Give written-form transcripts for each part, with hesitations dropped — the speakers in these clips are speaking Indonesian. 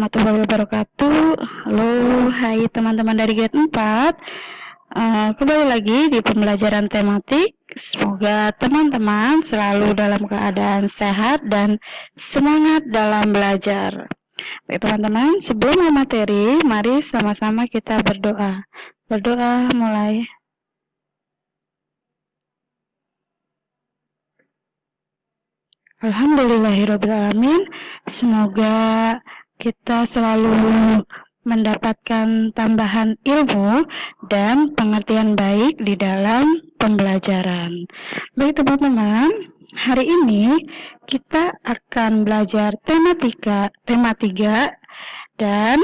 warahmatullahi wabarakatuh. Halo, hai teman-teman dari GET 4. Kembali lagi di pembelajaran tematik. Semoga teman-teman selalu dalam keadaan sehat dan semangat dalam belajar. Baik teman-teman, sebelum materi, mari sama-sama kita berdoa. Berdoa mulai. Alhamdulillahirrabbilalamin. Semoga kita selalu mendapatkan tambahan ilmu dan pengertian baik di dalam pembelajaran. Baik teman-teman, hari ini kita akan belajar tema 3 dan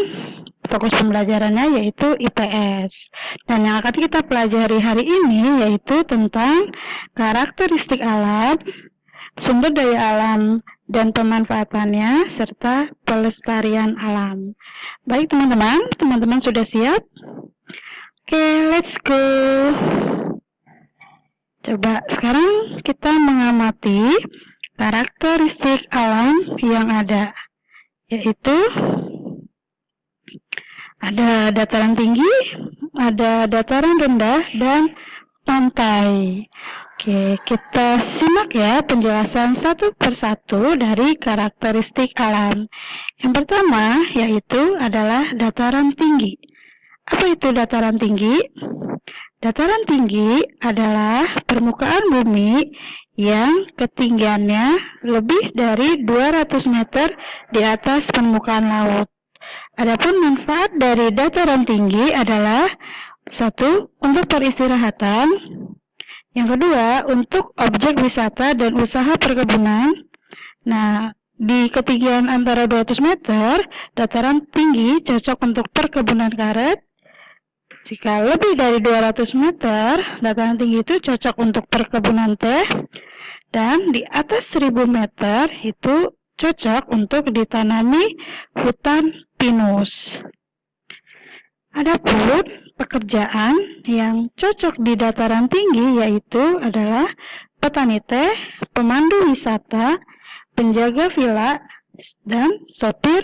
fokus pembelajarannya yaitu IPS. Dan yang akan kita pelajari hari ini yaitu tentang karakteristik alam, sumber daya alam dan pemanfaatannya, serta pelestarian alam. Baik teman-teman sudah siap? Oke, let's go. Coba sekarang kita mengamati karakteristik alam yang ada, yaitu ada dataran tinggi, ada dataran rendah, dan pantai. Oke, kita simak ya penjelasan satu persatu dari karakteristik alam. Yang pertama yaitu adalah dataran tinggi. Apa itu dataran tinggi? Dataran tinggi adalah permukaan bumi yang ketinggiannya lebih dari 200 meter di atas permukaan laut. Adapun manfaat dari dataran tinggi adalah satu, untuk peristirahatan. Yang kedua, untuk objek wisata dan usaha perkebunan. Nah, di ketinggian antara 200 meter, dataran tinggi cocok untuk perkebunan karet. Jika lebih dari 200 meter, dataran tinggi itu cocok untuk perkebunan teh. Dan di atas 1000 meter itu cocok untuk ditanami hutan pinus. Adapun pekerjaan yang cocok di dataran tinggi yaitu adalah petani teh, pemandu wisata, penjaga villa, dan sopir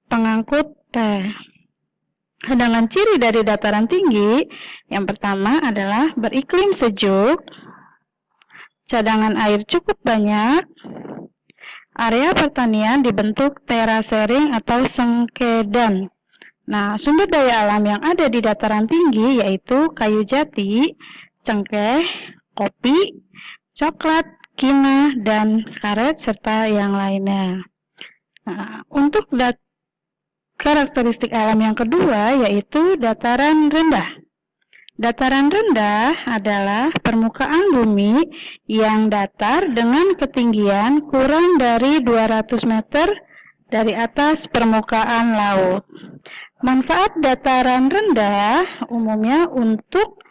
pengangkut teh. Dengan ciri dari dataran tinggi, yang pertama adalah beriklim sejuk, cadangan air cukup banyak, area pertanian dibentuk terasering atau sengkedan. Nah, sumber daya alam yang ada di dataran tinggi yaitu kayu jati, cengkeh, kopi, coklat, kina, dan karet, serta yang lainnya. Nah, untuk karakteristik alam yang kedua yaitu dataran rendah. Dataran rendah adalah permukaan bumi yang datar dengan ketinggian kurang dari 200 meter dari atas permukaan laut. Manfaat dataran rendah umumnya untuk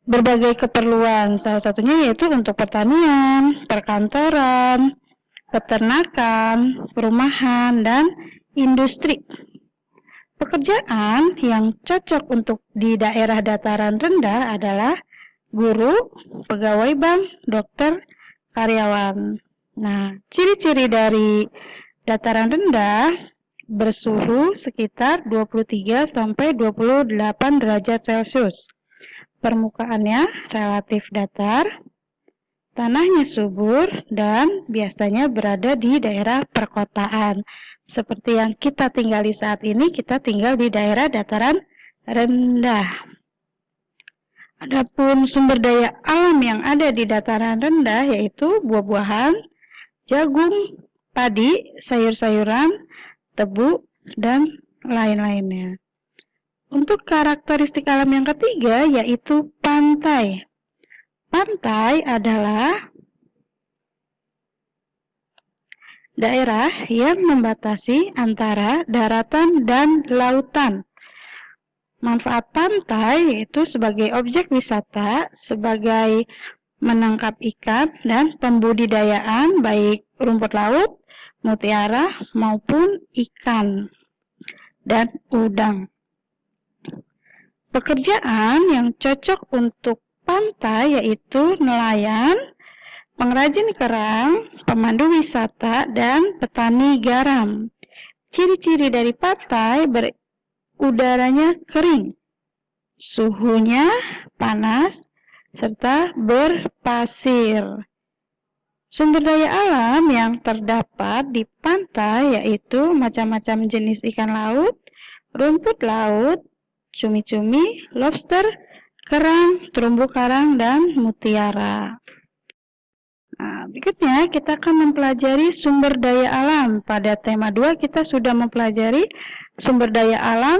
berbagai keperluan, salah satunya yaitu untuk pertanian, perkantoran, peternakan, perumahan, dan industri. Pekerjaan yang cocok untuk di daerah dataran rendah adalah guru, pegawai bank, dokter, karyawan. Nah, ciri-ciri dari dataran rendah bersuhu sekitar 23 sampai 28 derajat Celcius. Permukaannya relatif datar, tanahnya subur, dan biasanya berada di daerah perkotaan. Seperti yang kita tinggali saat ini, kita tinggal di daerah dataran rendah. Adapun sumber daya alam yang ada di dataran rendah yaitu buah-buahan, jagung, padi, sayur-sayuran, tebu, dan lain-lainnya. Untuk karakteristik alam yang ketiga yaitu pantai. Pantai adalah daerah yang membatasi antara daratan dan lautan. Manfaat pantai yaitu sebagai objek wisata, sebagai menangkap ikan, dan pembudidayaan baik rumput laut, mutiara, maupun ikan dan udang. Pekerjaan yang cocok untuk pantai yaitu nelayan, pengrajin kerang, pemandu wisata, dan petani garam. Ciri-ciri dari pantai udaranya kering, suhunya panas, serta berpasir. Sumber daya alam yang terdapat di pantai yaitu macam-macam jenis ikan laut, rumput laut, cumi-cumi, lobster, kerang, terumbu karang, dan mutiara. Nah, berikutnya kita akan mempelajari sumber daya alam. Pada tema 2 kita sudah mempelajari sumber daya alam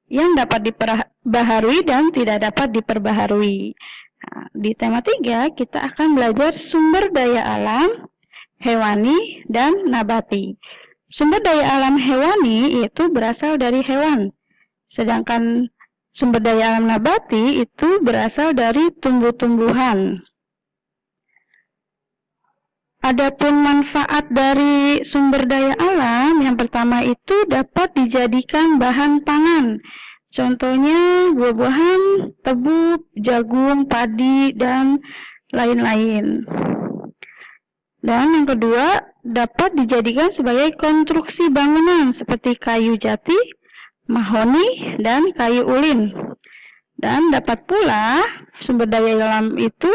yang dapat diperbaharui dan tidak dapat diperbaharui. Nah, di tema 3 kita akan belajar sumber daya alam hewani dan nabati. Sumber daya alam hewani itu berasal dari hewan, sedangkan sumber daya alam nabati itu berasal dari tumbuh-tumbuhan. Adapun manfaat dari sumber daya alam, yang pertama itu dapat dijadikan bahan pangan. Contohnya buah-buahan, tebu, jagung, padi, dan lain-lain. Dan yang kedua, dapat dijadikan sebagai konstruksi bangunan seperti kayu jati, mahoni, dan kayu ulin. Dan dapat pula sumber daya alam itu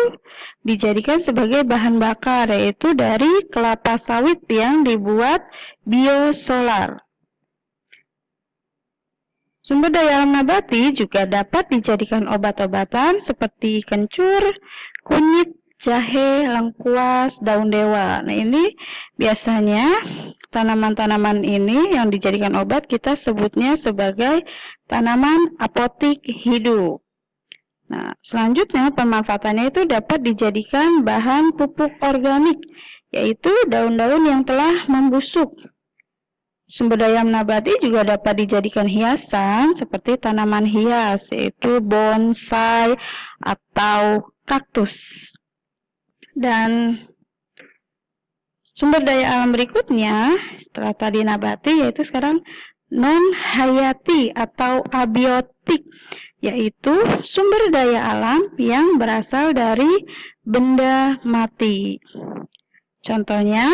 dijadikan sebagai bahan bakar, yaitu dari kelapa sawit yang dibuat biosolar. Sumber daya alam nabati juga dapat dijadikan obat-obatan seperti kencur, kunyit, jahe, lengkuas, daun dewa. Nah, ini biasanya tanaman-tanaman ini yang dijadikan obat kita sebutnya sebagai tanaman apotik hidup. Nah, selanjutnya pemanfaatannya itu dapat dijadikan bahan pupuk organik, yaitu daun-daun yang telah membusuk. Sumber daya nabati juga dapat dijadikan hiasan seperti tanaman hias, yaitu bonsai atau kaktus. Dan sumber daya alam berikutnya setelah tadi nabati yaitu sekarang non-hayati atau abiotik, yaitu sumber daya alam yang berasal dari benda mati. Contohnya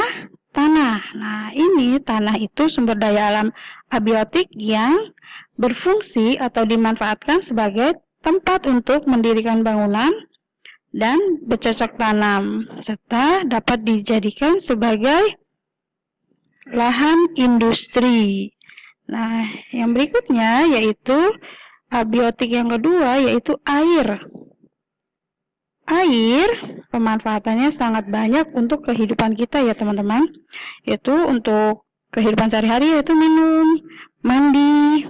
tanah. Nah, ini tanah itu sumber daya alam abiotik yang berfungsi atau dimanfaatkan sebagai tempat untuk mendirikan bangunan dan bercocok tanam, serta dapat dijadikan sebagai lahan industri. Nah, yang berikutnya yaitu abiotik yang kedua, yaitu air. Air, pemanfaatannya sangat banyak untuk kehidupan kita ya teman-teman. Yaitu untuk kehidupan sehari-hari, yaitu minum, mandi,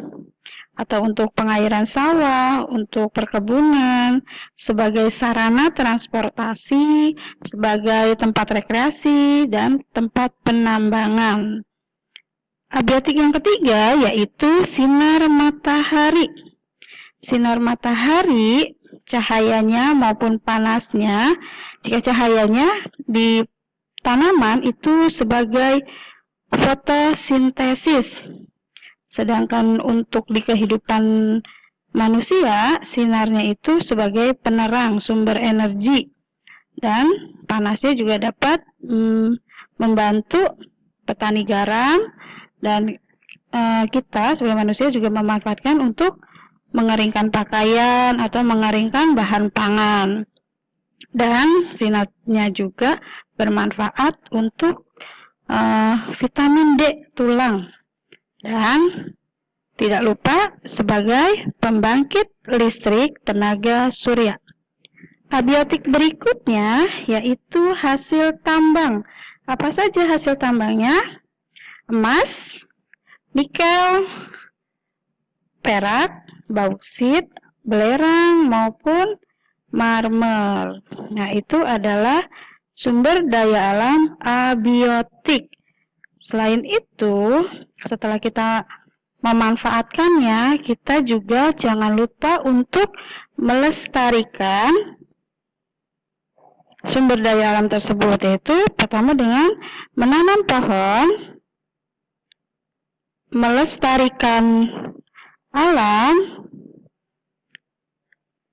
atau untuk pengairan sawah, untuk perkebunan, sebagai sarana transportasi, sebagai tempat rekreasi, dan tempat penambangan. Abiotik yang ketiga yaitu sinar matahari. Sinar matahari, cahayanya maupun panasnya, jika cahayanya di tanaman itu sebagai fotosintesis. Sedangkan untuk di kehidupan manusia, sinarnya itu sebagai penerang, sumber energi. Dan panasnya juga dapat membantu petani garam, dan kita sebagai manusia juga memanfaatkan untuk mengeringkan pakaian atau mengeringkan bahan pangan. Dan sinarnya juga bermanfaat untuk vitamin D tulang. Dan tidak lupa sebagai pembangkit listrik tenaga surya. Abiotik berikutnya yaitu hasil tambang. Apa saja hasil tambangnya? Emas, nikel, perak, bauksit, belerang maupun marmer. Nah, itu adalah sumber daya alam abiotik. Selain itu, setelah kita memanfaatkannya, kita juga jangan lupa untuk melestarikan sumber daya alam tersebut, yaitu pertama dengan menanam pohon, melestarikan alam,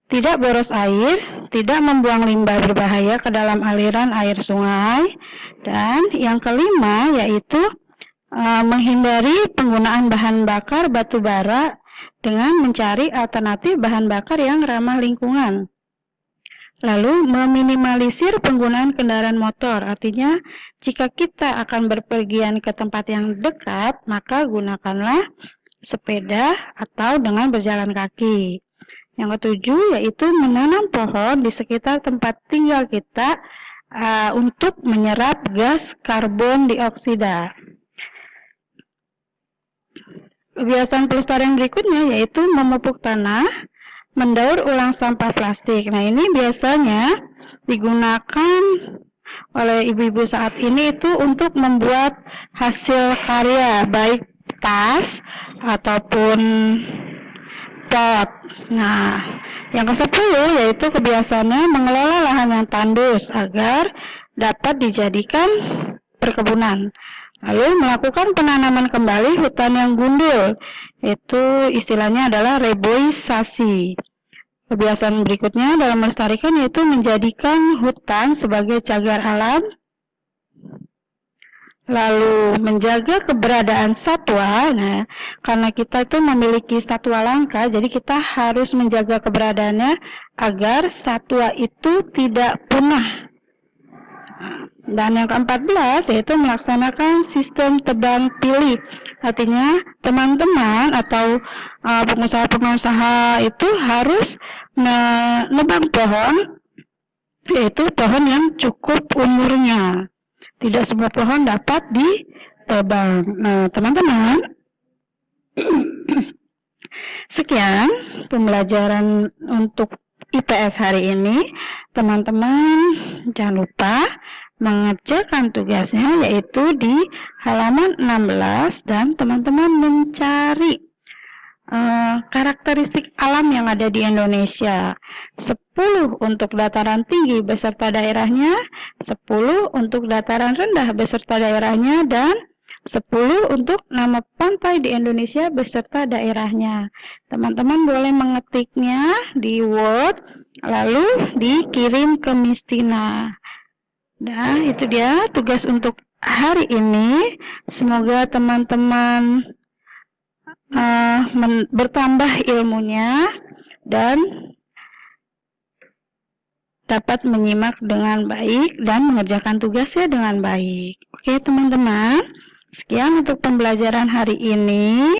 tidak boros air, tidak membuang limbah berbahaya ke dalam aliran air sungai. Dan yang kelima yaitu menghindari penggunaan bahan bakar batu bara dengan mencari alternatif bahan bakar yang ramah lingkungan. Lalu meminimalisir penggunaan kendaraan motor, artinya jika kita akan berpergian ke tempat yang dekat, maka gunakanlah sepeda atau dengan berjalan kaki. Yang ketujuh yaitu menanam pohon di sekitar tempat tinggal kita untuk menyerap gas karbon dioksida. Kebiasaan pelestarian berikutnya yaitu memupuk tanah, mendaur ulang sampah plastik. Nah, ini biasanya digunakan oleh ibu-ibu saat ini itu untuk membuat hasil karya, baik tas ataupun pot. Nah, yang ke-10 yaitu kebiasaannya mengelola lahan yang tandus agar dapat dijadikan perkebunan. Lalu melakukan penanaman kembali hutan yang gundul, itu istilahnya adalah reboisasi. Kebiasaan berikutnya dalam melestarikan yaitu menjadikan hutan sebagai cagar alam. Lalu menjaga keberadaan satwa. Nah, karena kita itu memiliki satwa langka, jadi kita harus menjaga keberadaannya agar satwa itu tidak punah. Dan yang ke-14 yaitu melaksanakan sistem tebang pilih. Artinya teman-teman atau pengusaha-pengusaha itu harus menebang pohon, yaitu pohon yang cukup umurnya. Tidak semua pohon dapat ditebang. Nah, teman-teman, sekian pembelajaran untuk IPS hari ini. Teman-teman jangan lupa mengerjakan tugasnya yaitu di halaman 16 dan teman-teman mencari karakteristik alam yang ada di Indonesia. 10 untuk dataran tinggi beserta daerahnya, 10 untuk dataran rendah beserta daerahnya, dan 10 untuk nama pantai di Indonesia beserta daerahnya. Teman-teman boleh mengetiknya di Word lalu dikirim ke Miss Tina. Nah, itu dia tugas untuk hari ini. Semoga teman-teman bertambah ilmunya dan dapat menyimak dengan baik dan mengerjakan tugasnya dengan baik. Oke, teman-teman. Sekian untuk pembelajaran hari ini.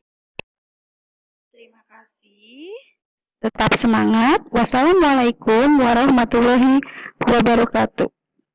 Terima kasih. Tetap semangat. Wassalamualaikum warahmatullahi wabarakatuh.